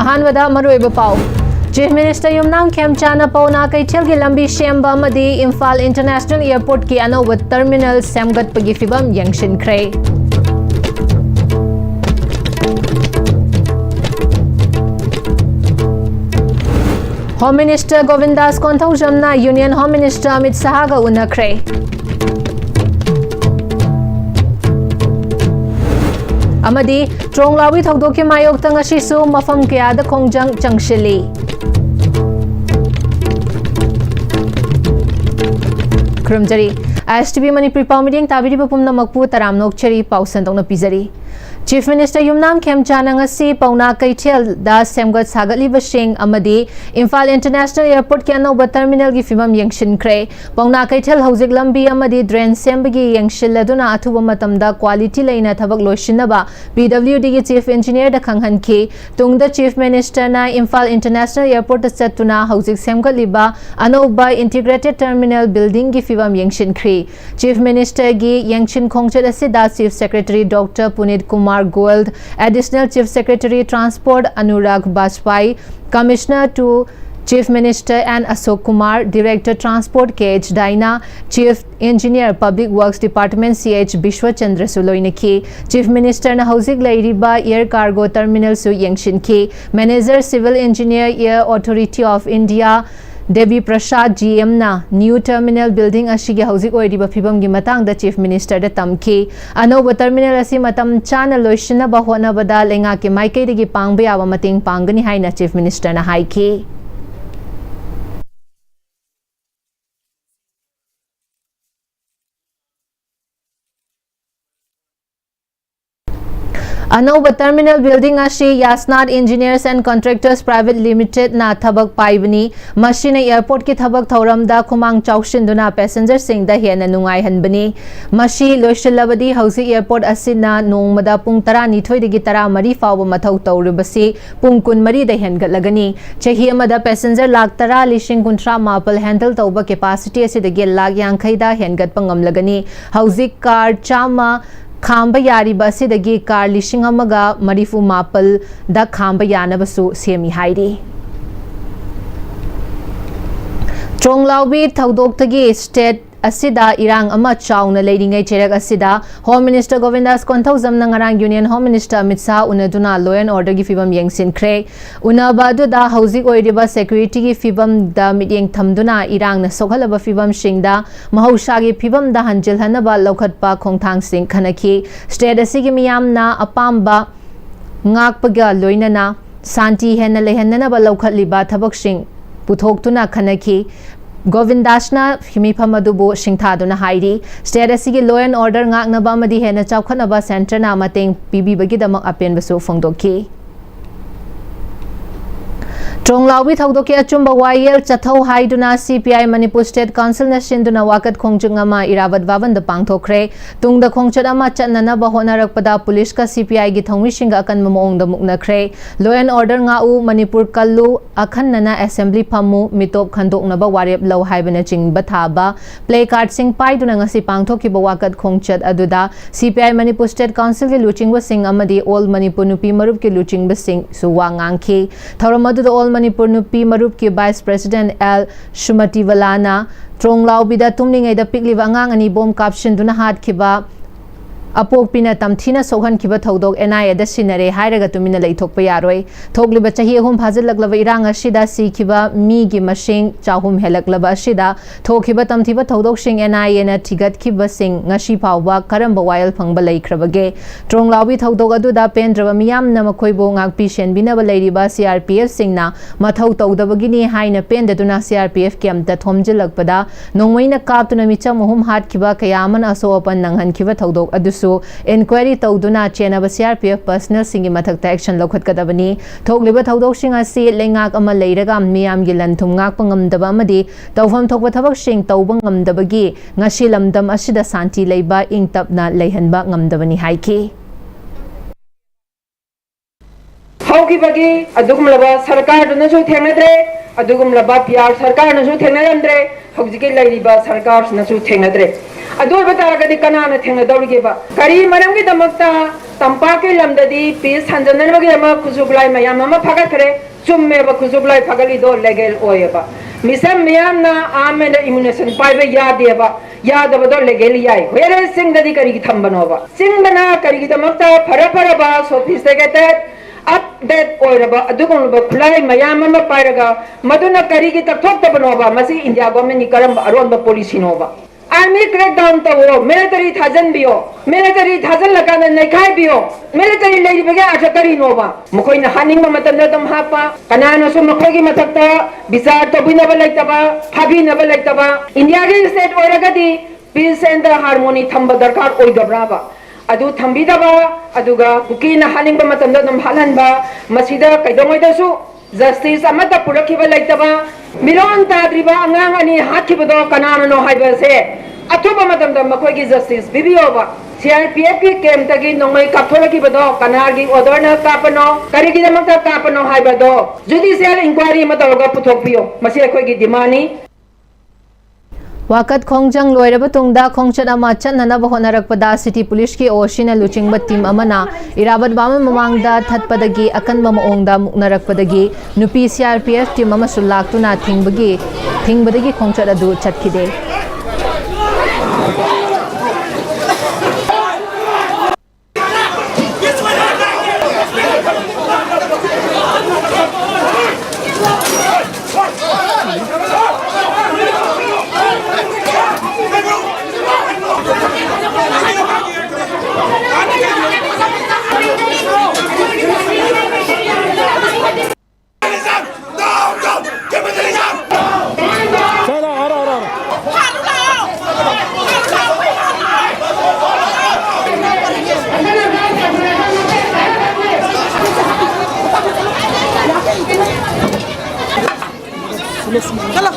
अहानवदा मरुइब पाउ chief minister Yumnam खेमचाना पौना कैथेल की लंबी सेम्बा मदी इम्फाल इंटरनेशनल एयरपोर्ट की अनौब टर्मिनल सेमगटपगी फिबम यंगशिनख्रे होम मिनिस्टर गोविंदास कोंथौजमना union home minister Amit Shah का उन्नख्रे अमदी ट्रोंगलावी थौदोकी मायोक्तंग अशिसु मफम कयादा खोंजंग चंगशिली खुरमजरी Istv Manipuri Palmiding Tabiri Pumna Makpu Taram Nokcheri Pausan Dona Pizari Chief Minister Yumnam Khemchana ngasi pauna kaithel da semgat sagatli basing amadi Imphal International Airport ki anoba terminal gi fimam yengshinkhre pauna kaithel hojik lambi amadi drain sembagi yengshil laduna athuba matamda quality leina thabak loishinaba PWD gi Chief Engineer da khanghanki tungda Chief Minister na Imphal International Airport chatuna hojik semgatliba anoba integrated terminal building gi fimam yengshinkhre Chief Minister gi yengshin khongchat asida Chief Secretary Dr. Punit Kumar Gold, Additional Chief Secretary Transport Anurag Bajpai, Commissioner to Chief Minister and Ashok Kumar, Director Transport KH Daina, Chief Engineer Public Works Department CH Bishwachandra Suloinaki, Chief Minister na Hosik Lairiba Air Cargo Terminal Su Yengshinki, Manager Civil Engineer Air Authority of India Devi Prasad GM na new terminal building ashigi hauzik oiriba phibam gi matang da Chief Minister da tamki anoba terminal asi matam chana loishna ba hona bada lenga ke maikai digi pangba yawa mating pangani haina Chief Minister na haiki Anoba terminal building ashi Yasnat Engineers and Contractors Private Limited na thabak paibani machine airport ki thabak thoram da khumang chaushinduna passenger sing da hena nungai hanbani mashi loishilabadi hausi airport asina nongmada pung 12 digi 13 fawba mathau tawribasi pung 13 da hengatlagani chahi amada passenger lakh 10,000 mapal handle tawba capacity asidagi lakh 50 da hengat pangamlagani hausi car chama Khamba yari basi dagi car lishing amaga marifu mapal da khamba yana basu semi haidi. Chonglaubi thaudok tagi state asida irang ama chauna leidingai cherak asida Home Minister Govindas Konthauzam nangarang Union Home Minister Amit Shah unaduna law and order gi fibam yengsinkhre unabadu da hauzik oiriba security gi fibam da midyeng thamduna irang na sokhalaba fibam singda mahausa gi fibam da hanjil hanaba lokhatpa khongthang sing khanaki state asigi miyam na apamba ngakpaga loinana santi henna lehenna ba lokhatliba thabak sing puthok khanaki Govindasna Himipamadubu Shingthaduna Haidi, State Asigi Law and Order Ngaknaba Madi Hena Chaukanaba Center Namating PB Bagidama Apen Basu Fongdoki. Chonglawi Thaudoki Achumba Wayel Chathau Haiduna CPI Manipur State Council na Shinduna Wakat Khongjungama Iravat Vavan the Pangthokre, Tung the Khongchadama Chanana Bahonarakpada Police ka CPI gi Thongwishinga Akan Mamong the Muknakre, Law and Order Ngau Manipur Kallu Akan Nana Assembly Pamu Mitop Khandok Naba Warep Law Haibana Ching Bathaba, Play Card Sing Pai Dunangasi Pangthoki Bawakat Khongchad Aduda, CPI Manipur State Council ki Luching Basing Amadi All Manipur Nupi Marup ki Luching Basing Suwangangki, Tharamadu the All Manipur Nupi Marup ki Vice President L. Shumati Valana, Tronglao Bida Tumling da Pikli Wangang ani bom caption duna hat kiba Apok Pina Tamtina Sohan Kiba Thodok NI the Sinare Hiraga Tumina Laytok Payaroi, Togli Bachahi home Hazalaklava Iranga Shida Si Kiba Migi Mashing Chahum Helaklava Shida, Tokiba Tamtiba Thodok Shing NI and a Tigat Kiba Sing, Nashi Pawa, Karamba Wild Pangbalay Krabage, Tronglao Thodog Aduda Pendra Miam Namakoibo Ngak Pishen Binaba Lady Ba CRPF Singna, Matho the Bagini Haina Pen the Duna CRPF Camp that Homjilakpada, Nongwina Kaptuna Micha Mohum Hat Kiba Kayaman Aso Open Nangan Kiva Thodok Adus. So inquiry tawduna chenaba CRPF personal singi mathakta action lokhat kadabani thogliba thodok sing asi lengak ama leiraga miyam gi lanthum ngak pangamdaba amadi tawfam thokba thabak sing tawba ngamdabagi ngasi lamdam asida santi leiba ingtapna leihanba ngamdabani haiki hauki bagi adugumlaba sarkar duna so thengnatre अदुगुमलबा पियार सरकार नसु थेंगनद्रे हौजिके लैरिबा सरकार नसु थेंगनद्रे अदुर बतारगदि कनाना थेंगनदौरिगेबा करी मरमगी दमकता तंपाके लमददी piece हंजननबगी दमक कुजुगलाई मयाम अमा फगतरे चुम्मेबा कुजुगलाई फगलिदो लेगेल ओयबा मिसम मियामना आमेन immunisation पाइबे यादेबा यादबदो लेगेल याई वेरे सिंगददी करी थंबनोबा सिंगना करी दमकता फरफरबा sophisticated update oiraba adugunba khulai mayam ama pairaga maduna karigi takthoktabanoba masi india government ni karamba aronba policy noba army crackdown tawo military thajan biyo military thajan lakana naikhai biyo military leibage athakari noba mukhoina haningba matamda dam hapa kanana sum mukhogi mathakta bisar to binaba laitaba phabinaba laitaba india ge state oiragadi peace and harmony thamba darkar oigabraba adu thambidaba aduga kukina haninba matamda dum halanba masida kaidongoidasu justice amata purakhiba laitaba miron tadriba angang ani hakhibado kanana no haiba se athuba matamda makoigi justice bibioba CRPF ki kem tagi nongmai kapthoraki kanargi order na kapano karigi damakta kapano haibado judicial inquiry matawga puthokpio masi akoigi dimani वाकत खोंगजंग लोइरब तुंगदा खोंगचत अमा चन्ननब होनरकपदा city police की ओशिना लुचिंगब team अमना इरावत बाम ममांगदा थतपदगी अकनब मओंगदा मुकनरकपदगी नुपी CRPF टीम अमसु लाक्तुना थिंगबदगी खोंगचत अदु चटखिदे चलो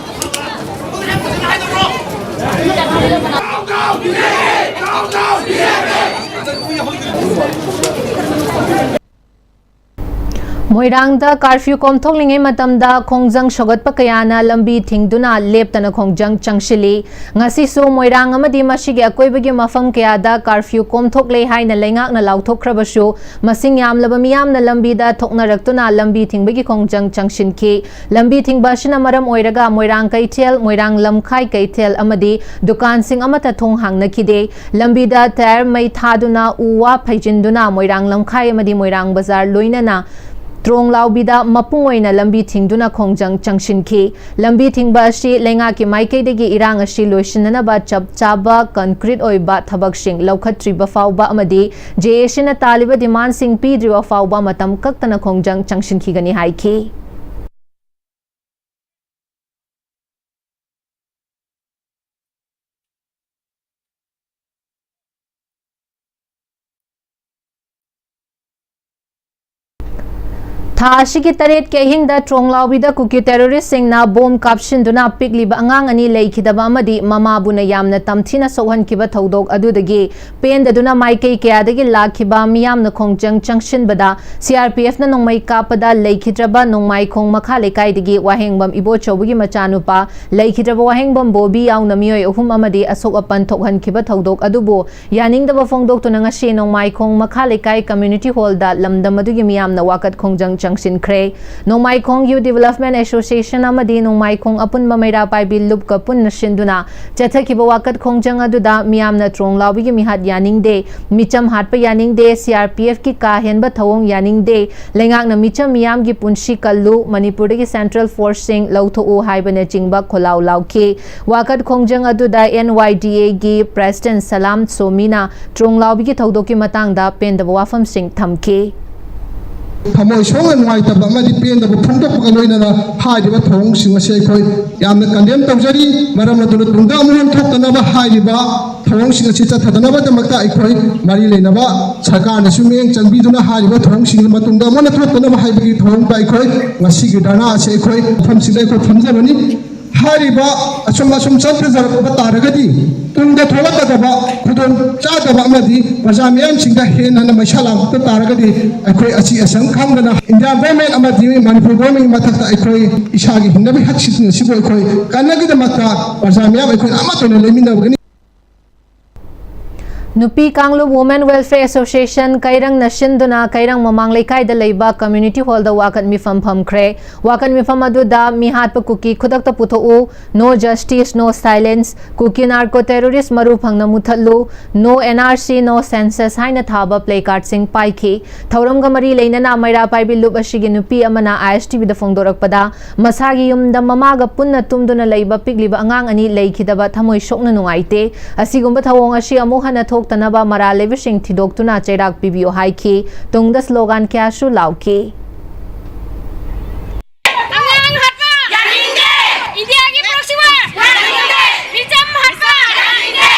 मोइरांगदा कर्फ्यू कोमथोंगलिंगे मतमदा खोंगजंग सोगतप कयाना लंबी थिंगदुना लेपतना खोंगजंग चंगशिली ngasisu moirang amadi masigi akoibagi mafam kayada curfew कोमथोकले हाइना लेंगाकना लाउथोखरबसु मसिंग यामलबा मियामना लंबीदा थोकनारक्तुना लंबी थिंगबगी खोंगजंग चंगशिनखी लंबी थिंगबासिना मरम ओइरगा मोइरांग कैथेल मोइरांग लमखाई कैथेल अमदी दुकान सिंग अमता थोंग हांगनखिदे लंबीदा टायर मै थादुना उवा फैजिनदुना मोइरांग लमखाई अमदी मोइरांग बाजार लोइनना त्रोंग लाउबीदा मपुंग ओइना लंबी थिंगदुना खोंगजंग चंगशिनखी लंबी थिंगबा असि लेंगा की माइकैदगी इरांग असि लोइसिननबा चप चाबा कंक्रीट ओइबा थबकसिंग लौखत्रिबा फाउबा अमदी जेएसिना तालिबा डिमांड सिंग पीद्रिबा फाउबा मतम कक्तना खोंगजंग चंगशिनखिगनी हाइखी थाशिकी तरेट के हिंगदा ट्रोंगलाउबीदा कुकी टेररिस्ट सिंगना बोम कापसिनदुना पिकलिबा अंगांग अनि लेखिदबा अमदी ममाबुना यामना तमथिना सोहनकिबा थौदोक अदुदगी पेंददुना माइकई कयादगी लाखिबा मियामना खोंगजंग चंगसिनबदा CRPF ना नोंमै कापदा लेखिद्रबा नोंमाई खोंग मखा लेकाइदगी वाहेंगबम इबोचौबगी मचानुपा लेखिद्रबा वाहेंगबम बोबी याउना मियोय अहुम अमदी असोक अपन थोकहनकिबा थौदोक अदुबो यानिंगदबा फोंगदोकतुना ngasi नोंमाई खोंग मखा लेकाइ कम्युनिटी हॉलदा लमदम अदुगी मियामना वाकत खोंगजंग चंगसिनख्रे नोंमाइखोंग यू डेवलपमेंट एसोसिएशन अमदी नोंमाइखोंग अपुनबा मैरा पाइबी लुपका पुन्न सिंदुना चथखिबा वाकत खोंगजंग अदुदा मियामना ट्रोंगलाउबीगी मिहात यानिंगदे मिचम हाटपा यानिंगदे CRPF की का हेनबा थवोंग यानिंगदे लेंगाकना Mitcham मियामगी पुंसी Kallu मणिपुरदगी central forcing लौथोओ हाइबने चिंगबा खोलाउ लाउखी वाकत खोंगजंग अदुदा NYDA गी प्रेसिडेंट सलाम सोमीना ट्रोंगलाउबीगी थौदोकी मतांगदा पेंदबा वाफम सिंग थमखी थमोय सोंग नुआइतब अमदि पेंदब फंदोक लोइनना हाइदिबा थोंग सिंग से खoi यामना कंडेम तौजरी मरम नदुन तुंगा मुहन थोक्तनबा हाइदिबा थोंग सिंग से चथदनबा दमकता अखoi मारी लेनबा सरकार न सुमेंग चंगबिदुना हाइदिबा थोंग सिंग मतुंगा मन थोक्तनबा हाइबगी थोंग बा अखoi ngasi gi dana से अखoi फम सिंग अखoi फमजबनी hariba asum santra bataragadi tunda tholakadaba khudon chadaba amadi majamiam singda hena na maishalam taragadi akhoi achi asang khangdana India government amadi Manipur government mathakta akhoi isagi hinnabi haksit sibo akhoi kanagi da makta majamiam akhoi amatona leminabagani Nupi Kanglu Women Welfare Association Kairang Nashinduna Kairang Mamang Lekai da Leiba Community Hall da Wakat Mifam Phamkre Wakat Mifam Aduda Mihat Kuki Khudakta Putho'u No Justice No Silence Kuki Narco Terrorist Maru Phangna Muthatlu No NRC No Census haina thaba placard sing paiki Thauram ga mari leinana Maira Paibi Lup ashigi nupi amana Istv da phongdorakpada masagi yumda mamaga punna tumduna leiba pigliba angang ani leikhidaba thamoi sokna nungaite asigumba thawong ashi amu hana tanaba mara levishing thidok tuna chairak pibio haiki tungda slogan kya shu lauki angang hatpa yaninde india ki proxima yaninde bijam hatpa yaninde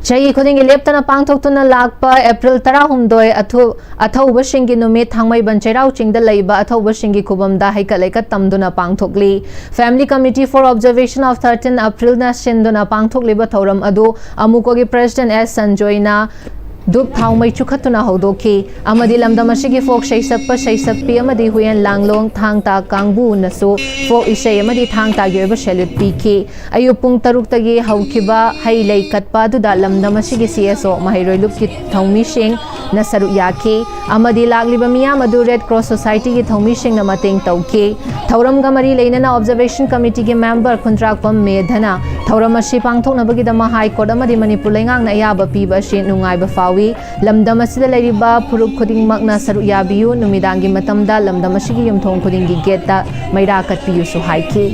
Chayi khudingi leptana pangthoktuna lakpa April 12 athauba shingi numit thangmai banchairau chingda leiba athauba shingi khubamda haikaleka tamduna pangthokli Family Committee for Observation of 13 April na shinduna pangthokliba thauram adu amukogi President S Sanjoyna Duk Thangmai Chukhatuna Hodoki Amadi Lamdamashigi Folk Shaisapa Shaisapi Amadi Huyan Langlong Thangta Kangbu Nasu Folk Ishay Amadi Thangta Yoba Shalut Piki Ayupung Taruktagi Haukiba Hailay Katpa Duda Lamdamashigi CSO Mahiroi Lupki Thongmi Shing Nasaru Yaki Amadi Lagliba Miyamadu Red Cross Society Ki Thongmi Shing Namating Tauki Thauram Gamari Lainana Observation Committee Ki Member Kuntrakpam Medhana Thauram Pangthok Nabagi Dama High Court Amadi Manipur Lengang Nayaba Piba Shin Nungai Bafawi Lamdam asida leriba puruk khuding makna saru yabiyu numidangi matamda lamdam asigi yumthong khudingi geta maira katpiyu su haiki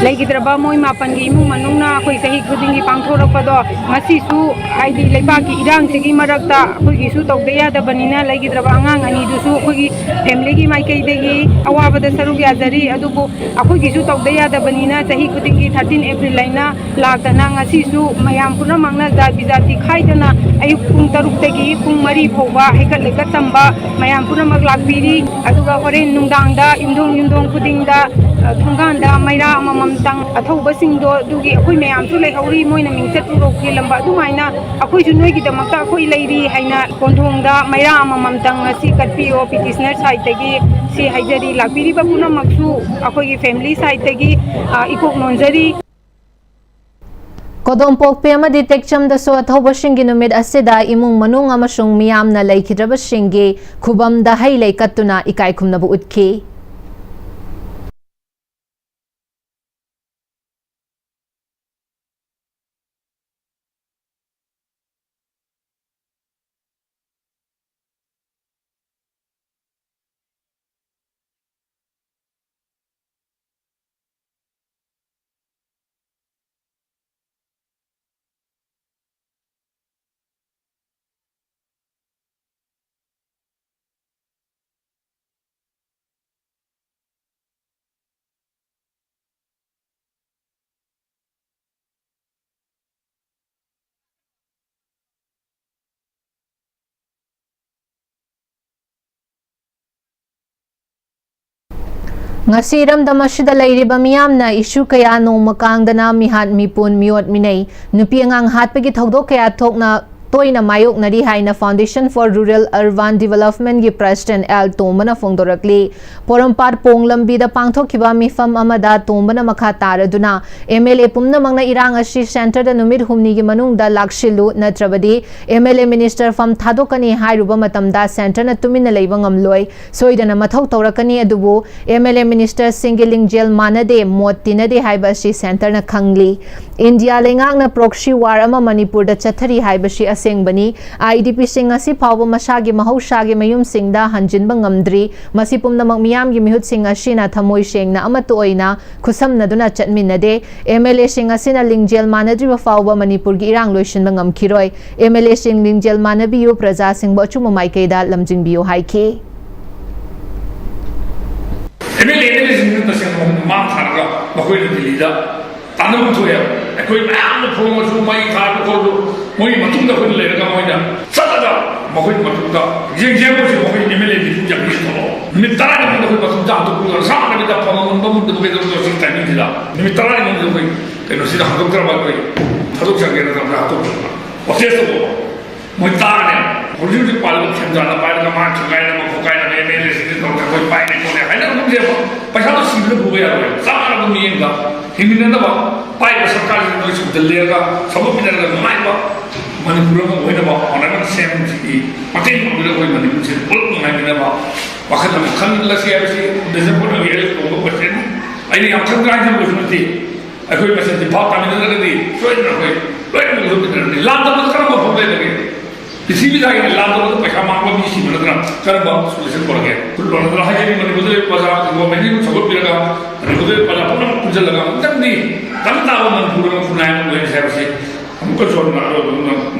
Legidraba moi mapangi imu manungna khoi sahi khudingi pangthorapado ngasi su haidi leibaki irang sigi marakta khoigi su tawdeya da banina legidraba angang ani du su khoigi family gi mai kai degi awabada saru ya jari adubu akhoigi su tawdeya da banina sahi khudingi 13 April laina laktana ngasi su mayam puna mangna jati jati khaidana ayuk pung taruk tegi pung mari phoba hekat lekat tamba mayam puna mag lakpiri aduga horen nungdangda indong khudingda thonganda maira amamamtang athobasingdo dugi akoi mayam su lehauri moina mingchat urokhi lamba dumaina akoi su noi gi damakta akoi leiri haina konthongda maira amamamtang asi katpio petitioner side tagi si haijari lakpiri ba puna maksu akoi gi family side tagi ikok nonjari Kodom pokpe amadi tekcham da so athauba shingi numit asida imung manung amasung miyamna leikidraba shingi khubam da hai leikatuna ikai khumnabu utki Ngasi ramdam asida leiriba miyamna issue kaya nongma kangdana mihat mipun miot minei nupi angang hatpagi thokdok kaya thokna toina mayok nari haina Foundation for Rural Urban Development gi President L Tombana phongdorakli Porampar Ponglambi da pangthokhiba mifam amada Tombana makha taraduna MLA pumna mangna irang ashi center da numit humni gi manung da lakshilu natrabadi MLA minister fam thadokani hairuba matamda center na tumina leiba ngamloi soidana mathau tawrakani adubu MLA minister singiling jail manade motinade haiba shi center na khangli India lengak na proxy war ama Manipur da chathari haiba shi aseng IDP sing asi phawa masagi mahaushagi mayum singda hanjinba ngamdri masi pumnamak miyam gi mihut sing asina thamoi sengna amatu oina khusamna duna chatminade MLA sing asina lingjel manadri ba phawa Manipur gi irang loishin bangam khiroi MLA sing lingjel manabiyu praja sing ba chuma maikaida lamjing biyo haiki MLA sing ta sing ma tharaga bakoi dilida tanam thoya akoi maam phoma su mai thar ko moi matung da khun le ga moi da sada moi matung da jeng jeng ko moi MLA di jang ni to ni tara ni ko matung da to ko sa ma ni da phoma mun bum da ko do sing ta ni dila ni tara ni mun ko ke no sida hakam kra ba ko thaduk sang ge na ra to o te so moi tara ni ko ju ji pal ko chen da na pa da ma chukai na ma ko kai na MLA sing to ko pai ni ko ne hai na ko je pa sa to sing bu ya ro sa ma ko ni ga Hindi ना पाई का सरकार ने कोई सुविधा लेगा सब भी ना माय बा मणिपुर में कोई ना ऑनलाइन सेम की पते नहीं कोई मणिपुर से बोल नहीं ना वक्त में खन लसी है वैसे डिसेंबर में ये लोगों को पते नहीं आई हम सब ग्रांड में कुछ नहीं कोई पैसे दिफा पानी ना लगे कोई ना कोई नहीं लाभ तो कर वो होने लगे किसी भी जगह लाभ तो पैसा मांगवा भी इसी में ना कर बहुत सोल्यूशन पड़ गया तो लोग रहा है कि मणिपुर में बाजार वो मैंने कुछ सब भी लगा मणिपुर में बाजार पर कुछ लगा तब नहीं तब ताऊ मणिपुर में खुनाए में वही सब से हमको छोड़ना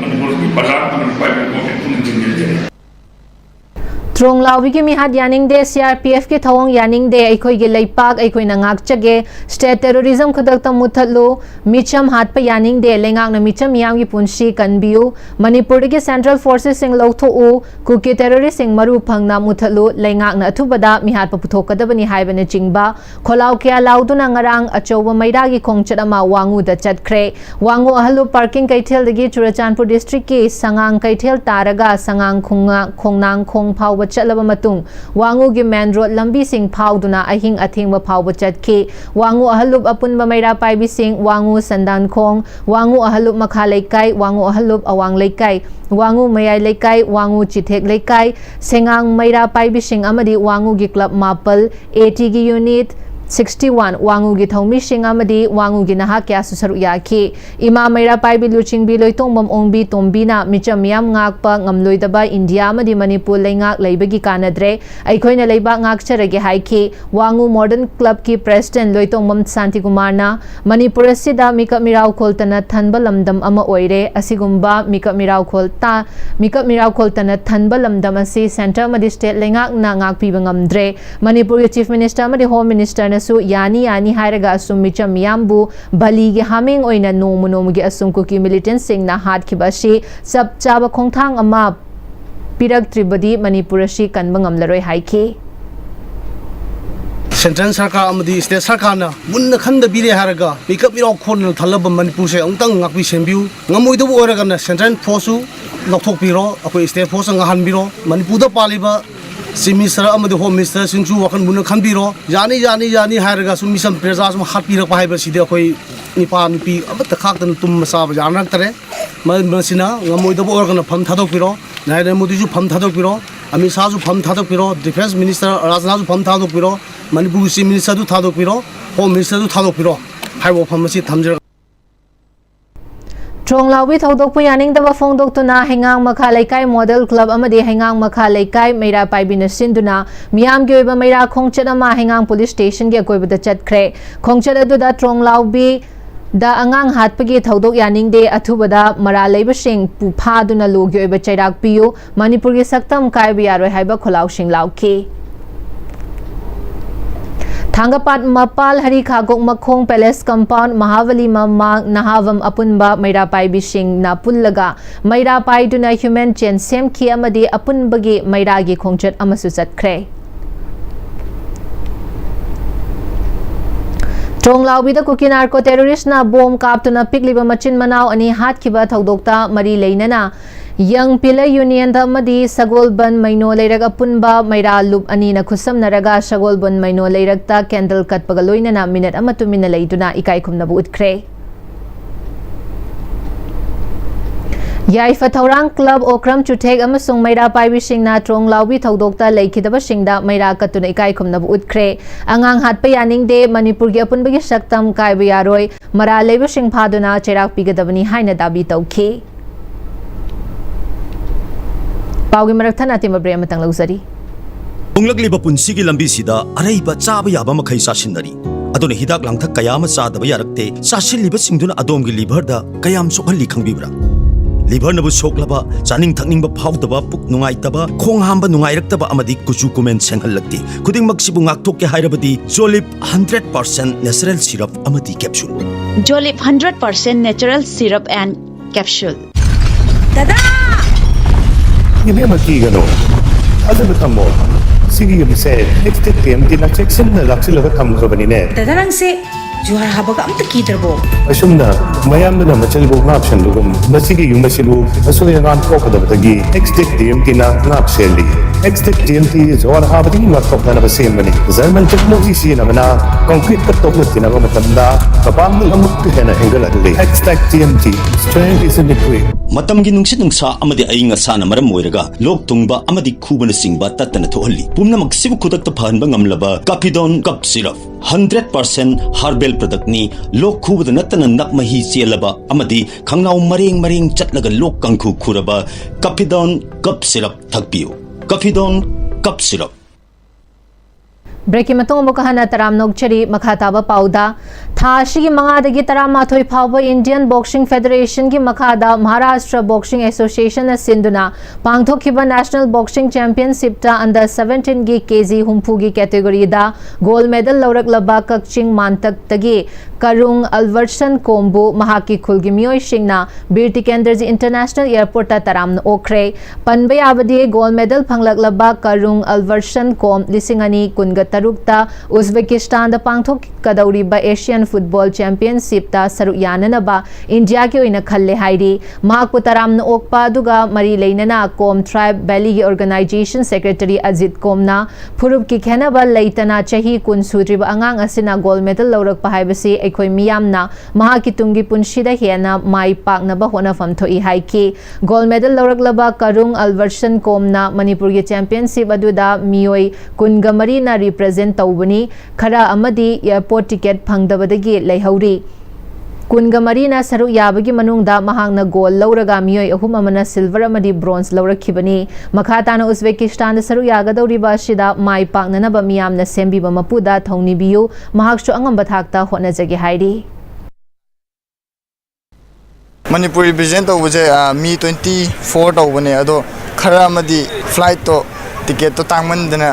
मणिपुर की बाजार में पाइप में कुछ Trong lawi ki mihat yaning de CRPF ki thawang yaning de aikoi gi leipak aikoi na ngak chage state terrorism khadak ta muthatlu micham hat pa yaning de lengak na micham yam gi punshi kanbiu Manipur ki Central Forces sing lotho u ku ki terrorist sing maru phangna muthatlu lengak na athubada mihat pa puthokadabani haibane chingba kholau kya lauduna ngarang achoba maida gi khongchat ama wangu da chatkre wangu ahlu parking kaithel dagi Churachandpur district ki sangang kaithel taraga sangang khongnang khong phau चलबा मतुंग वांगू गी main road लंबी सिंग फाउदुना अहिंग a thing फाउब चटके वांगू अहलुब अपुनबा मैरा पाइबी सिंग वांगू संदान खोंग वांगू अहलुब मखा लेकाई वांगू अहलुब अवांग लेकाई वांगू मयाई लेकाई वांगू चिथेक लेकाई सेंगांग मैरा पाइबी सिंग अमदी वांगू गी क्लब मापल एटी गी यूनिट 61 वांगू गी थौमी सिंग अमदी वांगू गी नहा क्या सुसरु याखी इमा मैरा पाइबी लुचिंग B लोइतोंबम ओंबी तोंबीना Mitcham yam ngakpa ngamloidaba India amadi Manipur leingak leibagi kanadre aikhoina leiba ngakcharage haiki wangu modern club ki president loitongmam Santi Kumarna Manipur asida mikap mirau kholtana thanba lamdam ama oire asigumba mikap mirau kholtana thanba lamdam asi center amadi state leingak na ngakpi bangamdre Manipur chief minister amadi home minister na su yani hairaga asum micham yambu bali gi haming oina nomu gi asum kuki militant sing na hat khibasi sab chaba khongthang ama pirak tribadi Manipur shi kanba ngamlaroi haiki Central Sarkar amadi state sarkar na munna khanda bire haraga pikap iro khon thalaba Manipur se ongtang ngakbi sembiu ngamoi do oraga na Central Force lokthok biro akoi state force ngahan biro Manipur da paliba Minister amadi home minister singchu wakan munna khan biro yani haraga sum misam preja sum hat biro pa haiba side akoi nipa nipi abata khaktan tum masa ba janak tare masina ngamoi do oraga na pham thadok biro Narendra Modi ju pham thadok biro Amit Shah ju pham thadok biro defense minister Rajnath ju pham thadok biro Manipur chief minister ju thadok biro home minister ju thadok biro haibo pham si thamjer Trong lawi thodok pu yaning daba phongdok tuna hengang makha laikai model club amadi hengang makha laikai meira paibina sinduna miyam gi oiba meira khongchat ama hengang police station gi akoi bada chatkre khongchat adu da trong lawi da angang hatpagi thodok yaning de athubada mara leiba sing pu phaduna logi oiba chairak piyu Manipur gi saktam kai bi yaroi haiba kholaw sing lauki Thangapat Mapal Hari Khagok Makhong Palace Compound Mahavali Mamang Nahavam Apunba Maira Pai Bishing na Pullaga Maira Pai Duna Human Chen Sem Ki Amadi Apunbagi Maira Gi Khongchat Amasu Chatkre Trong lawi da kuki narco terrorist na bom kaptuna pikliba machin manau ani hat kiba thodokta mari leinana Young Pila Union da madi Sagolban Maino Leirag Apunba Maira Loop ani na khusam naraga Sagolban Maino Leiragta candle cut pagaloina na minute amatu mina leiduna ikai khumna bu utkre Yaifa Thaurang Club Okram Chuthek amasung Maira Paibi Singna Trong Lawi Thodokta Leikidaba Singda Maira Katuna Ikai Khumna bu utkre Angang hatpa yaning de Manipur gi apunbagi saktam kaiba yaroi Mara leiba sing phaduna cherak pigadabani haina dabi tauki ꯄꯥꯎꯒꯤ ꯃꯔꯛ ꯊꯟꯅ ꯑꯇꯦꯝꯕ break ꯑꯃꯇꯪ ꯂꯧꯖꯔꯤ ꯍꯣꯡꯂꯛꯂꯤꯕ ꯄꯨꯟꯁꯤꯒꯤ ꯂꯝꯕꯤꯁꯤꯗ ꯑꯔꯩꯕ ꯆꯥꯕ ꯌꯥꯕ ꯃꯈꯩ ꯆꯥꯁꯤꯟꯅꯔꯤ ꯑꯗꯨꯅ ꯍꯤꯗꯥꯛ ꯂꯥꯡꯊꯛ ꯀꯌꯥ ꯑꯃ ꯆꯥꯗꯕ ꯌꯥꯔꯛꯇꯦ ꯆꯥꯁꯤꯜꯂꯤꯕꯁꯤꯡꯗꯨꯅ ꯑꯗꯣꯝꯒꯤ ꯂꯤꯚꯔꯗ ꯀꯌꯥꯝ ꯁꯣꯛꯍꯜꯂꯤ ꯈꯪꯕꯤꯕ꯭ꯔꯥ ꯂꯤꯚꯔꯅꯕꯨ ꯁꯣꯛꯂꯕ ꯆꯥꯅꯤꯡ ꯊꯛꯅꯤꯡꯕ ꯐꯥꯎꯗꯕ ꯄꯨꯛ ꯅꯨꯡꯉꯥꯏꯇꯕ ꯈꯣꯡ ꯍꯥꯝꯕ ꯅꯨꯡꯉꯥꯏꯔꯛꯇꯕ ꯑꯃꯗꯤ ꯀꯨꯆꯨ ꯀꯨꯃꯦꯟ ꯁꯦꯡꯍꯜꯂꯛꯇꯦ ꯈꯨꯗꯤꯡꯃꯛꯁꯤꯕꯨ ꯉꯥꯛꯊꯣꯛꯀꯦ ꯍꯥꯏꯔꯕꯗꯤ ꯖꯣꯂꯤꯞ 100% ꯅꯦꯆꯔꯦꯜ ꯁꯤꯔꯞ ꯑꯃꯗꯤ capsule Jolip 100% natural syrup and capsule. Dada! Ini magigano. Ano ba tamo? Sige yung isa, next time tinacheksin na laksilaga tamgraban ni Dada lang si Juhar habaga am takidrabo. Asum na, mayam na machalbo ngapshan lugum. Nasige yung masilu, asuya nga ang pokadabatagi. Next time tina ngapseli. Next time is or habati ngakop na nabasimani. Zaman mo isi na mana, concrete katok na tinagamatanda, kapang nilamot na hengaladali. Next time strength is in the quick. ꯃꯇꯝꯒꯤ ꯅꯨꯡꯁꯤꯠ ꯅꯨꯡꯁꯥ ꯑꯃꯗꯤ ꯑꯏꯪ ꯑꯁꯥꯅ ꯃꯔꯝ ꯑꯣꯏꯔꯒ ꯂꯣꯛ ꯊꯨꯡꯕ ꯑꯃꯗꯤ ꯈꯨꯕꯅ ꯆꯤꯡꯕ ꯇꯠꯇꯅ ꯊꯣꯛꯍꯜꯂꯤ ꯄꯨꯝꯅꯃꯛꯁꯤꯕꯨ ꯈꯨꯗꯛꯇ ꯐꯍꯟꯕ ꯉꯝꯂꯕ ꯀꯥꯐꯤꯗꯣꯟ ꯀꯞ ꯁꯤꯔꯞ 100% ꯍꯥꯔꯕꯦꯜ ꯄ꯭ꯔꯗꯛꯅꯤ ꯂꯣꯛ ꯈꯨꯕꯗ ꯅꯠꯇꯅ ꯅꯞ ꯃꯍꯤ ꯆꯦꯜꯂꯕ ꯑꯃꯗꯤ ꯈꯪꯅꯥꯎ ꯃꯔꯦꯡ ꯃꯔꯦꯡ ꯆꯠꯂꯒ ꯂꯣꯛ ꯀꯪꯈꯨ ꯈꯨꯔꯕ ꯀꯥꯐꯤꯗꯣꯟ ꯀꯞ ꯁꯤꯔꯞ ꯊꯛꯄꯤꯌꯨ ꯀꯥꯐꯤꯗꯣꯟ ꯀꯞ ꯁꯤꯔꯞ ब्रेक मतों अमुक हना तराम नोकचरी मखाताबा पाउदा थाशी की मंगादगी तरामाथोई फाव इंडियन बॉक्सिंग फेडरेशन की मखादा महाराष्ट्र बॉक्सिंग एसोसिएशन सिंधुना पांगथोखिबा नेशनल बॉक्सिंग चैंपियनशिप ता अंडर 17 की केजी हुंफू की कैटेगरी दा गोल्ड मेडल लौरकलबा कक्चिंग मांतक तगी करुंग अल्वर्सन कोम्बू महाकी खुलगी मियोय सिंगना बीर टिकेंद्रजी इंटरनेशनल एयरपोर्ट ता तराम ओखरे पनबे आबदी गोल्ड मेडल फंगलकलबा करुंग अल्वर्सन कोम लिसिंगनी कुनगत तरुक्ता उज्बेकिस्तान दा पांगथोकदौरिबा एशियन फुटबॉल चैंपियनशिप ता सरुक याननबा इंडिया के ओइना खल्ले हाइरी महाकपु तरामना ओकपा दुगा मरी लेनना कोम ट्राइब वैली की ऑर्गेनाइजेशन सेक्रेटरी अजित कोमना फुरुप की खेनबा लेतना चही कुन सुद्रिबा अंगांग असिना गोल्ड मेडल लौरकपा हाइबसी एखोय मियामना महाकी तुंगी पुंसिदा हेना माई पाकनबा होनाफम थोई हाइकी गोल्ड मेडल लौरकलबा करुंग अल्वर्सन कोमना मणिपुर की चैंपियनशिप अदुदा मियोय कुनगा मरीना रिप्रेजेंट तौबनी खरा अमदी एयरपोर्ट टिकेट फंगदबदगी लेहौरी कुनगा मरीना सरुक याबगी मनुंगदा महांगना गोल लौरगा मियोय अहुम अमना सिल्वर अमदी ब्रोंज लौरखिबनी मखाताना उज्बेकिस्तान सरुक यागदौरिबा सिदा माई पाकननबा मियामना सेंबिबा मपुदा थौनिबियु महाक्सु अंगंबा थाकता होनजगे हाइरी Manipuri represent tawbuje mi 24 tawbane ado khara amadi flight to ticket to tangmandana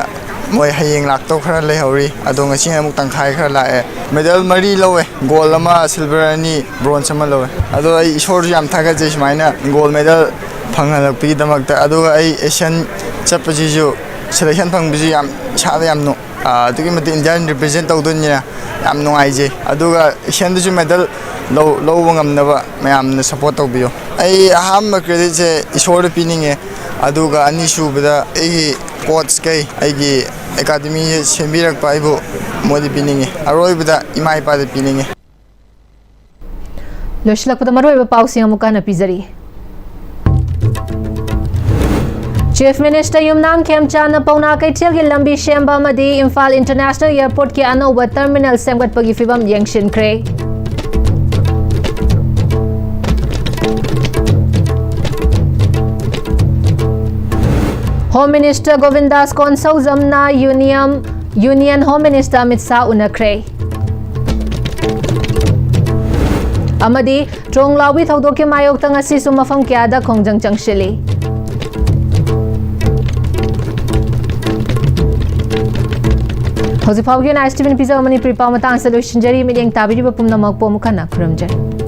moi hayeng lakto khara lehauri ado ngasi amuk tangkhai khara lae medal mari lowe gold ama silver ani bronze ama lowe ado ai ishor yam thaga je sumaina gold medal phangalak pi damakta ado ai asian chapaji ju selection phangbi yam chada yam no adugi mate indian represent tawdon yam nungai je aduga asian ju medal low ngamnaba mayamna support tawbiyo ai aham credit je ishor pininge aduga ani subada ai coach kai ai gi academy sembirak paibo modi pininge aroibada imai pa de pininge लोशलकपदा मरोइबा पाउसिंग अमुका न पिजरी chief minister Yumnam खेमचान पौना कैथेल की लंबी सेंबा मदी Imphal international airport की अनौबा terminal सेमगटपगी फिबम येंगशिनख्रे होम मिनिस्टर गोविंदास कोनसौजमना union home minister Amit Shah उनख्रे अमदी ट्रोंगलावी थौदोक के मायोक्ता ngasi मफम क्यादा खोंजंग चंगशिली हौजिफावगी Istv पिजा मणिपुरी पाव मतंग सलुशन जरी मिलिंग ताबिरिबा पुमनमक पोमुखना खुरमजरी